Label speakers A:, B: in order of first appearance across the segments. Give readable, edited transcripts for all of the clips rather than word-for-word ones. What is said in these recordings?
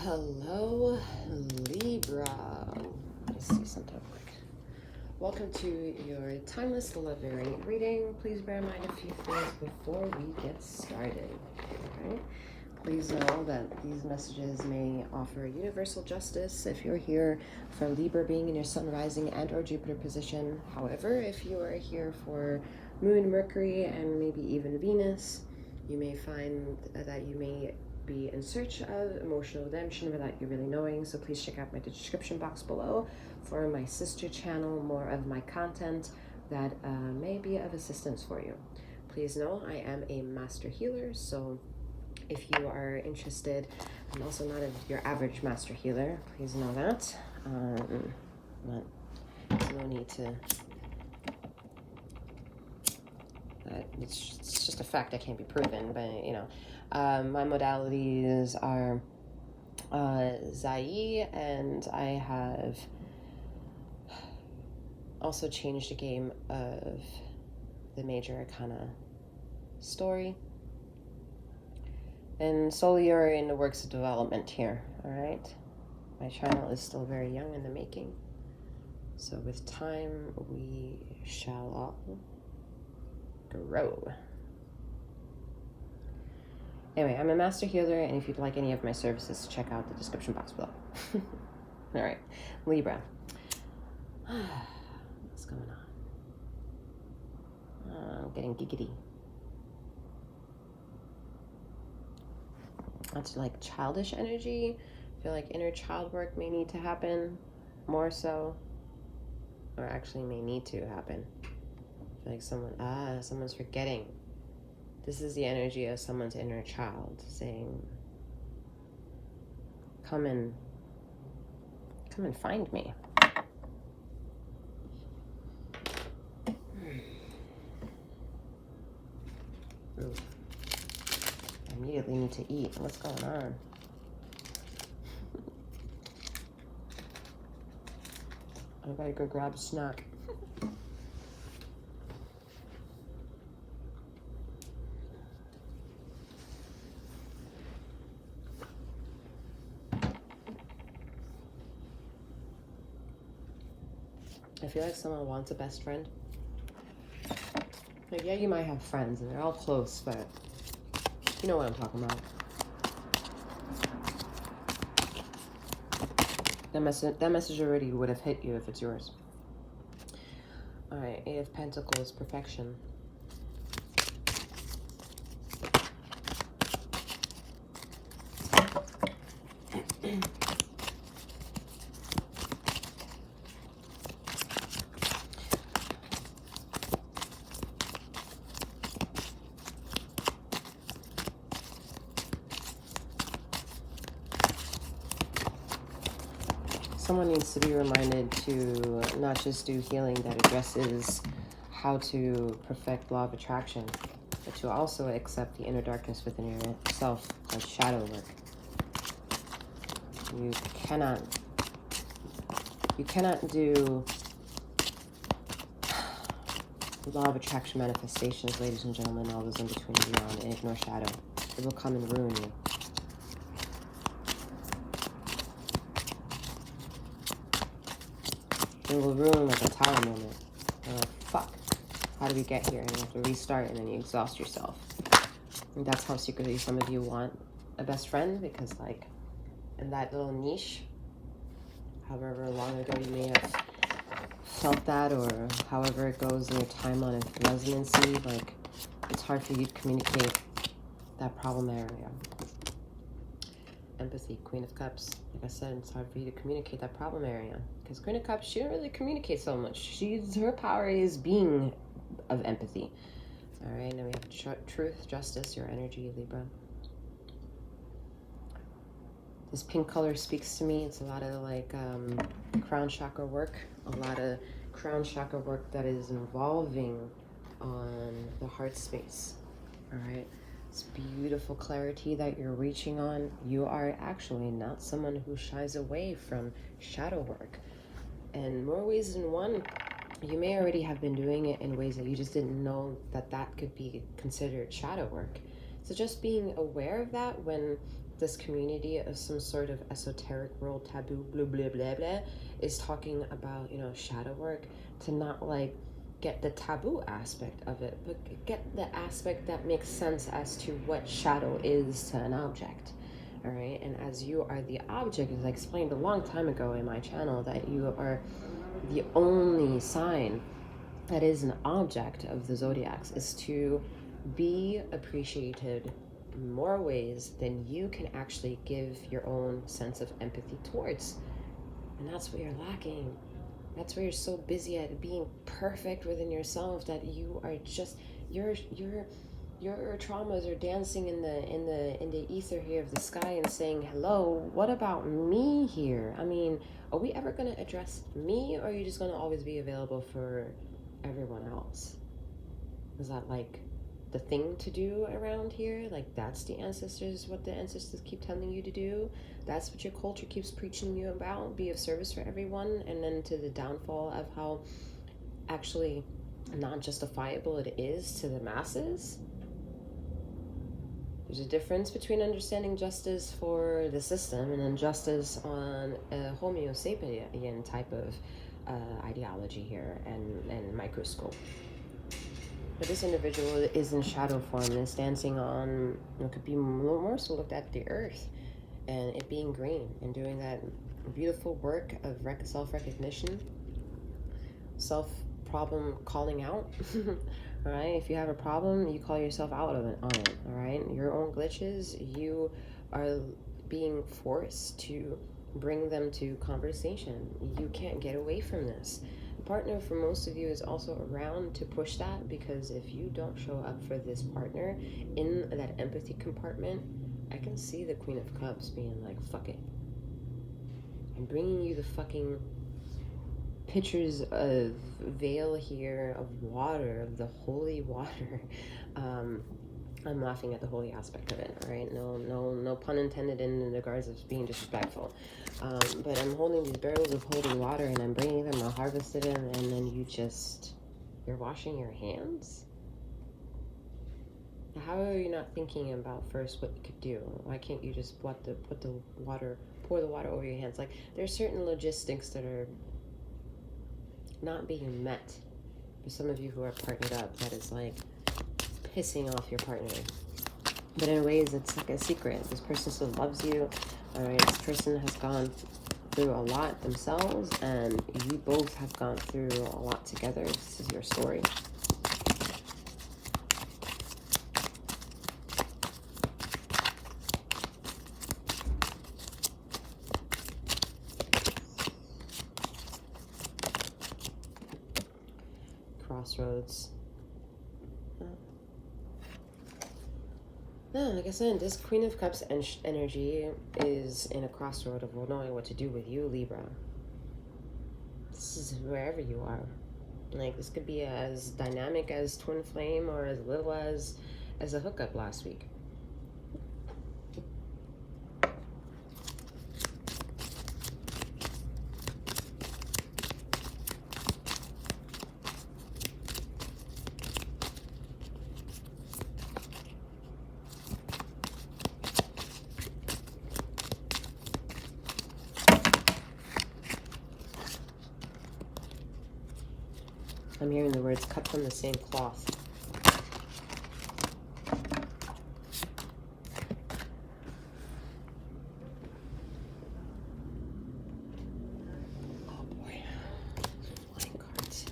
A: Hello, Libra. Let's see something real quick. Welcome to your timeless love variant reading. Please bear in mind a few things before we get started. Okay? Please know that these messages may offer universal justice if you're here for Libra being in your sun, rising, and or Jupiter position. However, if you are here for Moon, Mercury, and maybe even Venus, you may find that you may be in search of emotional redemption without you really knowing. So please check out my description box below for my sister channel, more of my content that may be of assistance for you. Please know I am a master healer, so if you are interested, I'm also not your average master healer. Please know that. But there's no need to. It's just a fact that can't be proven. But you know, my modalities are 𝗖𝘀𝗵𝗺, and I have also changed the game of the major arcana story. And slowly you're in the works of development here, all right? My channel is still very young in the making. So with time, we shall all grow. Anyway, I'm a master healer, and if you'd like any of my services, check out the description box below. All right, Libra. What's going on? I'm getting giggity. That's like childish energy. I feel like inner child work may need to happen more so, or actually may need to happen. I feel like someone's forgetting. This is the energy of someone's inner child saying, come and find me. Ooh. I immediately need to eat. What's going on? I gotta go grab a snack. I feel like someone wants a best friend. Like, yeah, you might have friends and they're all close, but you know what I'm talking about. That message already would have hit you if it's yours. All right, 8 of Pentacles, perfection. Someone needs to be reminded to not just do healing that addresses how to perfect law of attraction, but to also accept the inner darkness within yourself, called shadow work. You cannot do law of attraction manifestations, ladies and gentlemen, all those in between and beyond, and ignore shadow. It will come and ruin you. It will ruin like a tower moment. You're like, fuck, how did we get here? And you have to restart, and then you exhaust yourself. And that's how secretly some of you want a best friend, because like in that little niche, however long ago you may have felt that, or however it goes in your timeline of resonancy, like it's hard for you to communicate that problem area. Empathy, Queen of Cups. Like I said, it's hard for you to communicate that problem area. Because Queen of Cups, she don't really communicate so much. Her power is being of empathy. All right, now we have truth, justice, your energy, Libra. This pink color speaks to me. It's a lot of like crown chakra work. A lot of crown chakra work that is involving on the heart space. All right. It's beautiful clarity that you're reaching on. You are actually not someone who shies away from shadow work. And more ways than one, you may already have been doing it in ways that you just didn't know that could be considered shadow work. So just being aware of that when this community of some sort of esoteric world taboo blah blah blah blah is talking about, you know, shadow work, to not like get the taboo aspect of it, but get the aspect that makes sense as to what shadow is to an object. All right, and as you are the object, as I explained a long time ago in my channel, that you are the only sign that is an object of the zodiacs, is to be appreciated in more ways than you can actually give your own sense of empathy towards. And that's what you're lacking. That's where you're so busy at being perfect within yourself that you are just your traumas are dancing in the ether here of the sky and saying, hello, what about me here? I mean, are we ever going to address me, or are you just going to always be available for everyone else? Is that like the thing to do around here? Like, that's the ancestors, what the ancestors keep telling you to do? That's what your culture keeps preaching you about? Be of service for everyone, and then to the downfall of how actually not justifiable it is to the masses? There's a difference between understanding justice for the system and then justice on a 𝗍𝗵𝗺𝗪 type of ideology here and microscope. But this individual is in shadow form and is dancing on, it could be more so looked at the earth and it being green and doing that beautiful work of self-recognition, self-problem calling out. All right, if you have a problem, you call yourself out on it. All right, your own glitches, you are being forced to bring them to conversation. You can't get away from this. The partner for most of you is also around to push that, because if you don't show up for this partner in that empathy compartment, I can see the Queen of Cups being like, fuck it. I'm bringing you the fucking pictures of veil here, of water, of the holy water. I'm laughing at the holy aspect of it, all right? No pun intended in regards of being disrespectful. But I'm holding these barrels of holy water and I'm bringing them, I harvested them, and then you're washing your hands? How are you not thinking about first what you could do? Why can't you just pour the water over your hands? Like, there's certain logistics that are not being met for some of you who are partnered up, that is like pissing off your partner, but in ways it's like a secret. This person still loves you. All right, this person has gone through a lot themselves, and you both have gone through a lot together. This is your story. Crossroads. No, like I said, this Queen of Cups energy is in a crossroad of knowing what to do with you, Libra. This is wherever you are. Like, this could be as dynamic as twin flame, or as little as a hookup last week. I'm hearing the words cut from the same cloth. Oh boy. Flying cards.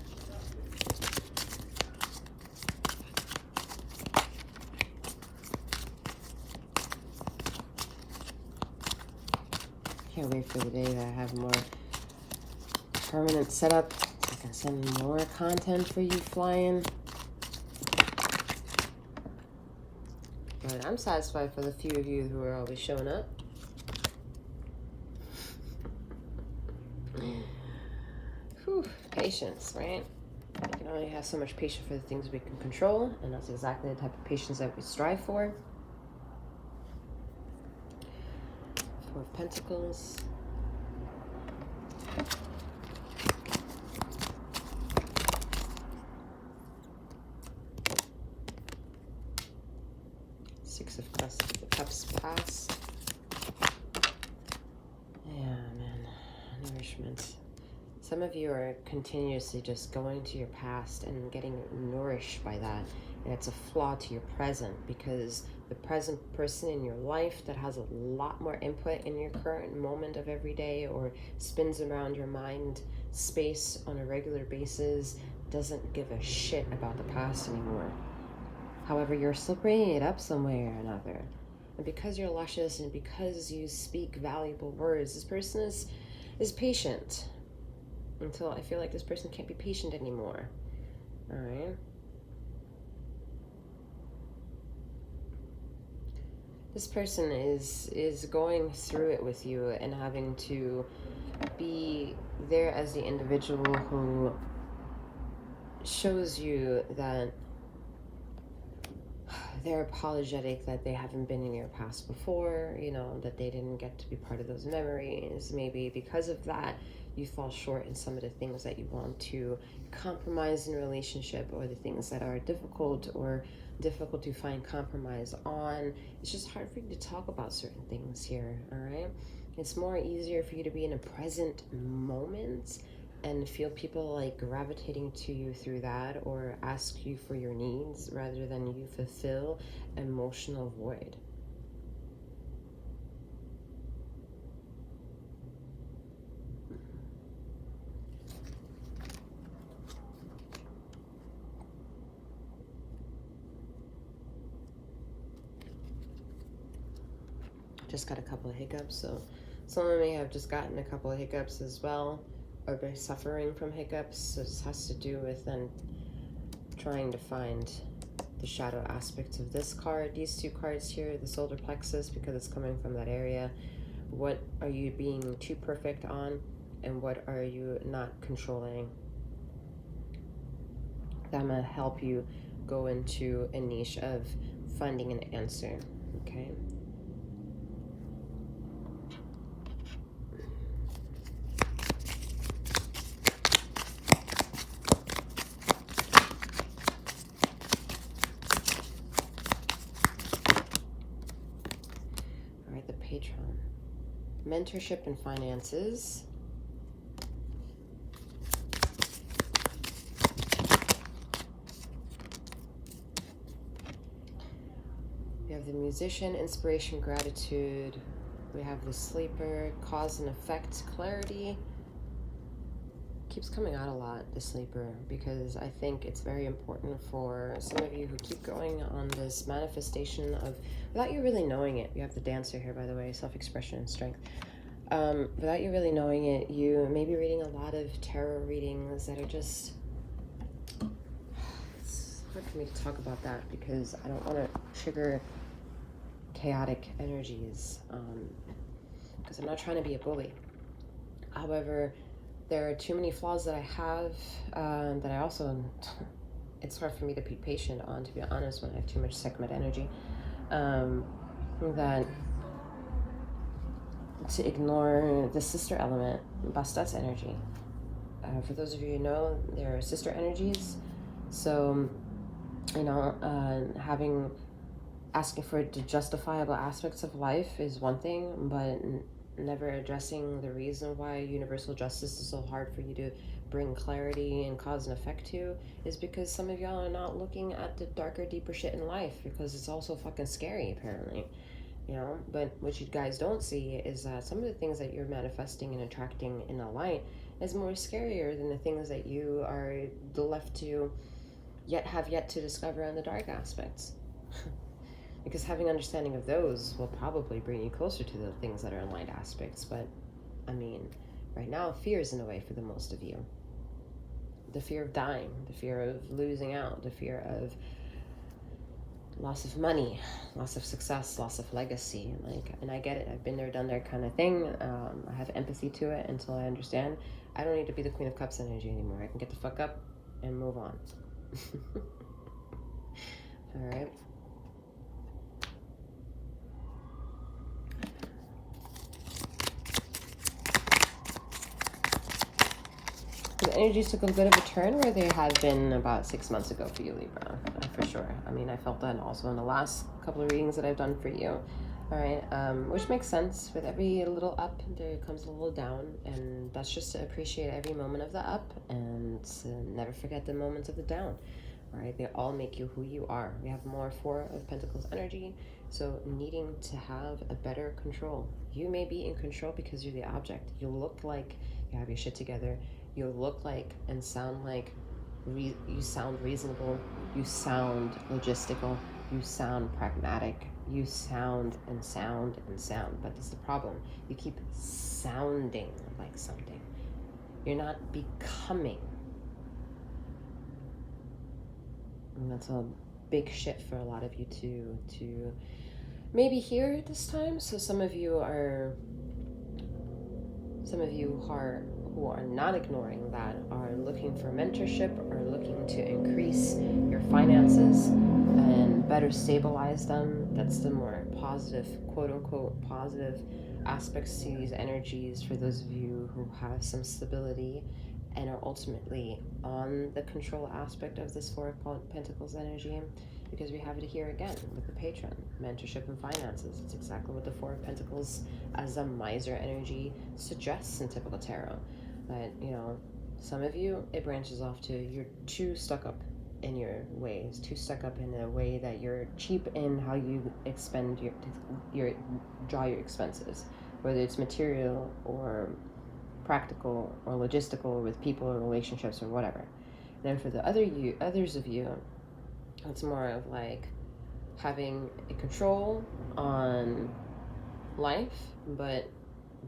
A: Can't wait for the day that I have more permanent setup. I can send more content for you flying. But I'm satisfied for the few of you who are always showing up. Whew, patience, right? We can only have so much patience for the things we can control, and that's exactly the type of patience that we strive for. Four of Pentacles. Six attachment. Some of you are continuously just going to your past and getting nourished by that. And it's a flaw to your present, because the present person in your life that has a lot more input in your current moment of every day, or spins around your mind space on a regular basis, doesn't give a shit about the past anymore. However, you're still bringing it up some way or another. And because you're luscious and because you speak valuable words, this person is patient. Until I feel like this person can't be patient anymore. All right. This person is going through it with you and having to be there as the individual who shows you that they're apologetic that they haven't been in your past before, you know, that they didn't get to be part of those memories. Maybe because of that, you fall short in some of the things that you want to compromise in a relationship, or the things that are difficult to find compromise on. It's just hard for you to talk about certain things here, all right? It's more easier for you to be in a present moment and feel people like gravitating to you through that, or ask you for your needs rather than you fulfill emotional void. Just got a couple of hiccups, so some of me have just gotten a couple of hiccups as well, or been suffering from hiccups. So this has to do with then trying to find the shadow aspects of this card, these two cards here, the solar plexus, because it's coming from that area. What are you being too perfect on, and what are you not controlling? That might help you go into a niche of finding an answer, okay? Patron, mentorship and finances. We have the musician, inspiration, gratitude. We have the sleeper, cause and effect, clarity. Keeps coming out a lot, the sleeper, because I think it's very important for some of you who keep going on this manifestation of, without you really knowing it. You have the dancer here, by the way, self-expression and strength. Without you really knowing it, you may be reading a lot of tarot readings that are just, it's hard for me to talk about that because I don't want to trigger chaotic energies, because I'm not trying to be a bully. However, there are too many flaws that I have, that I also, it's hard for me to be patient on, to be honest, when I have too much Sekhmet energy, that to ignore the sister element, Bastet's energy. For those of you who know, there are sister energies. So, you know, asking for the justifiable aspects of life is one thing, but never addressing the reason why universal justice is so hard for you to bring clarity and cause and effect to is because some of y'all are not looking at the darker, deeper shit in life, because it's also fucking scary, apparently, you know. But what you guys don't see is that some of the things that you're manifesting and attracting in the light is more scarier than the things that you are left to have yet to discover on the dark aspects. Because having understanding of those will probably bring you closer to the things that are in light aspects. But, I mean, right now, fear is in the way for the most of you. The fear of dying, the fear of losing out, the fear of loss of money, loss of success, loss of legacy. And I get it. I've been there, done that kind of thing. I have empathy to it until I understand. I don't need to be the Queen of Cups energy anymore. I can get the fuck up and move on. All right. The energies took a bit of a turn where they have been about 6 months ago for you, Libra, for sure. I mean, I felt that also in the last couple of readings that I've done for you. All right, which makes sense. With every little up, there comes a little down, and that's just to appreciate every moment of the up and to never forget the moments of the down. All right, they all make you who you are. We have more Four of Pentacles energy, so needing to have a better control. You may be in control because you're the object. You look like you have your shit together. You look like and sound like you sound reasonable. You sound logistical. You sound pragmatic. You sound and sound and sound. But this is the problem. You keep sounding like something. You're not becoming. And that's a big shift for a lot of you to maybe hear this time. So some of you who are not ignoring that are looking for mentorship, or looking to increase your finances and better stabilize them. That's the more positive, quote unquote, positive aspects to these energies for those of you who have some stability and are ultimately on the control aspect of this Four of Pentacles energy, because we have it here again with the patron, mentorship and finances. It's exactly what the Four of Pentacles as a miser energy suggests in typical tarot. But, you know, some of you, it branches off to you're too stuck up in your ways, too stuck up in a way that you're cheap in how you expend draw your expenses, whether it's material or practical or logistical with people or relationships or whatever. Then for the others of you, it's more of like having a control on life, but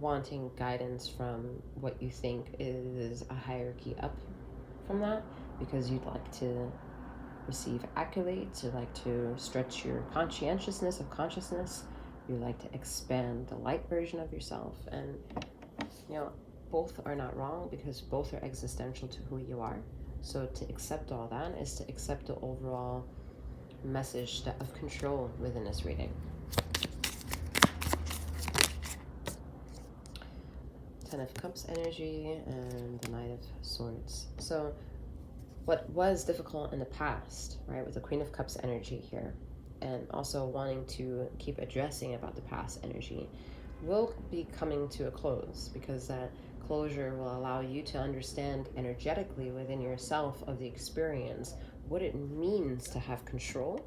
A: wanting guidance from what you think is a hierarchy up from that, because you'd like to receive accolades, you like to stretch your conscientiousness of consciousness, you like to expand the light version of yourself. And, you know, both are not wrong, because both are existential to who you are. So to accept all that is to accept the overall message of control within this reading. Ten of Cups energy and the Knight of Swords. So what was difficult in the past, right, with the Queen of Cups energy here, and also wanting to keep addressing about the past energy, will be coming to a close, because that closure will allow you to understand energetically within yourself of the experience what it means to have control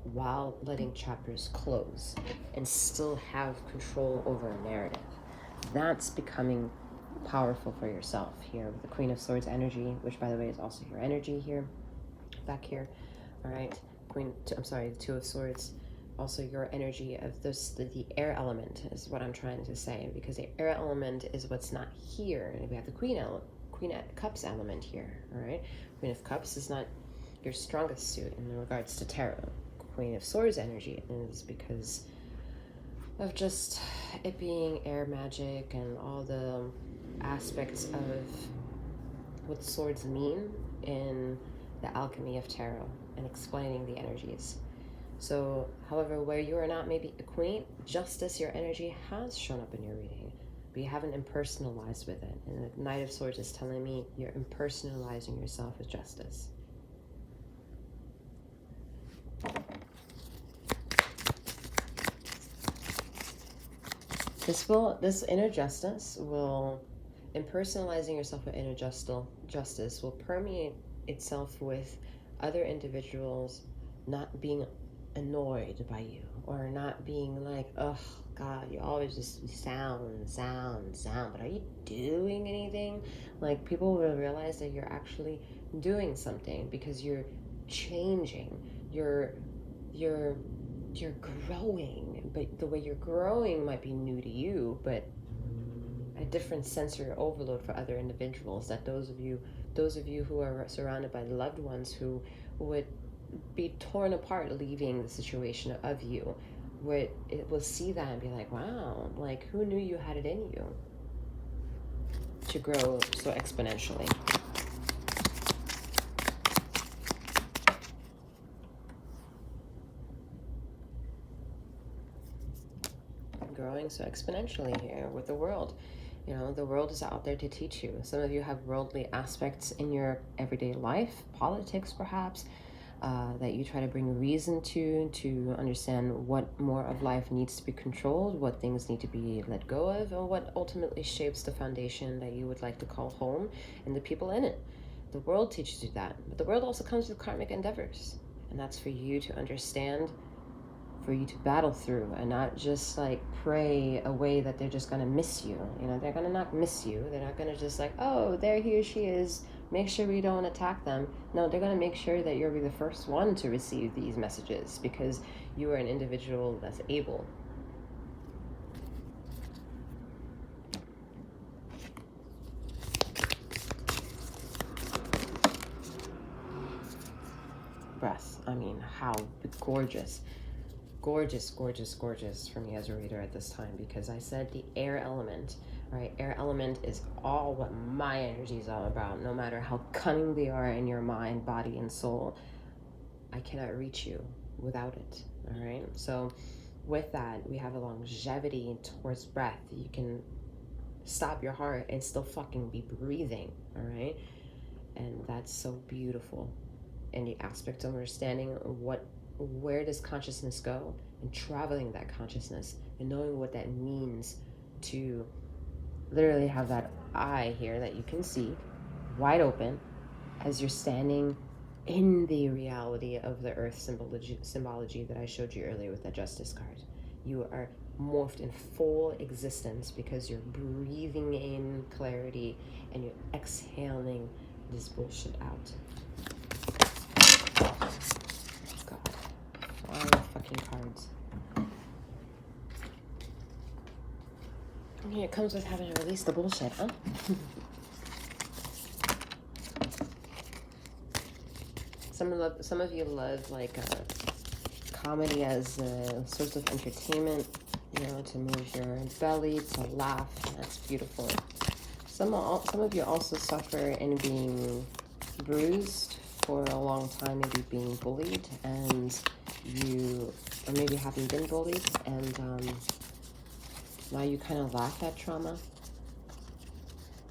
A: while letting chapters close and still have control over a narrative. That's becoming powerful for yourself here with the Queen of Swords energy, which by the way is also your energy here, back here. All right, the Two of Swords, also your energy of this, the air element is what I'm trying to say, because the air element is what's not here. And we have the Queen of Cups element here. All right, Queen of Cups is not your strongest suit in regards to tarot. Queen of Swords energy is because of just it being air magic and all the aspects of what swords mean in the alchemy of tarot and explaining the energies. So, however, where you are not maybe a queen, justice, your energy has shown up in your reading, but you haven't impersonalized with it. And the Knight of Swords is telling me you're impersonalizing yourself with justice. This inner justice will, impersonalizing yourself with inner justice will permeate itself with other individuals not being annoyed by you, or not being like, oh God, you always just sound, but are you doing anything? Like, people will realize that you're actually doing something, because you're changing, you're growing, but the way you're growing might be new to you, but a different sensory overload for other individuals, that those of you who are surrounded by loved ones who would be torn apart leaving the situation of you, will see that and be like, wow, like, who knew you had it in you to grow so exponentially? Growing so exponentially here with the world. You know, the world is out there to teach you. Some of you have worldly aspects in your everyday life, politics perhaps, that you try to bring reason to understand what more of life needs to be controlled, what things need to be let go of, and what ultimately shapes the foundation that you would like to call home and the people in it. The world teaches you that, but the world also comes with karmic endeavors, and that's for you to understand, for you to battle through, and not just like pray away that they're just gonna miss you. You know, they're gonna not miss you. They're not gonna just like, oh, there he or she is, make sure we don't attack them. No, they're gonna make sure that you'll be the first one to receive these messages, because you are an individual that's able. Breath. I mean, how gorgeous. Gorgeous, gorgeous, gorgeous for me as a reader at this time, because I said the air element, right? Air element is all what my energy is all about. No matter how cunning they are in your mind, body, and soul, I cannot reach you without it, all right? So with that, we have a longevity towards breath. You can stop your heart and still fucking be breathing, all right? And that's so beautiful. And the aspect of understanding where does consciousness go, and traveling that consciousness and knowing what that means to literally have that eye here that you can see wide open as you're standing in the reality of the earth symbology that I showed you earlier with that justice card. You are morphed in full existence because you're breathing in clarity and you're exhaling this bullshit out. Fucking cards. I mean, it comes with having to release the bullshit, huh? Some of you love like comedy as a source of entertainment, you know, to move your belly, to laugh. That's beautiful. Some of you also suffer in being bruised for a long time, maybe being bullied, and you, or maybe haven't been bullied, and now you kind of lack that trauma,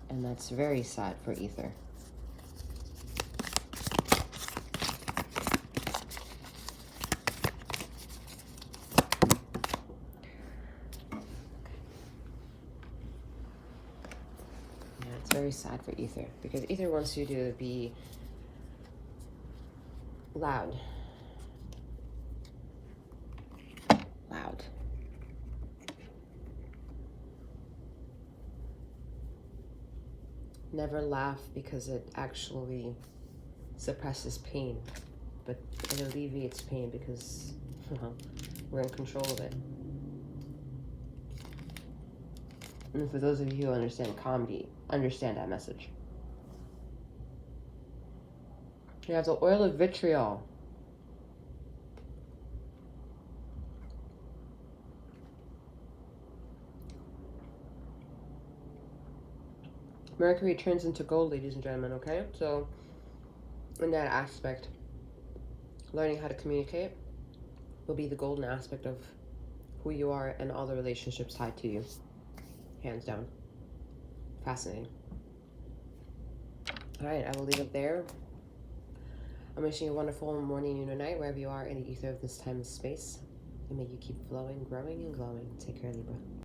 A: and that's very sad for ether. Yeah, it's very sad for ether, because ether wants you to be loud. Never laugh because it actually suppresses pain, but it alleviates pain because, well, we're in control of it. And for those of you who understand comedy, understand that message. You have the oil of vitriol. Mercury turns into gold, ladies and gentlemen, okay? So, in that aspect, learning how to communicate will be the golden aspect of who you are and all the relationships tied to you. Hands down. Fascinating. All right, I will leave it there. I'm wishing you a wonderful morning, noon, or night, wherever you are in the ether of this time and space. And may you keep flowing, growing, and glowing. Take care, Libra.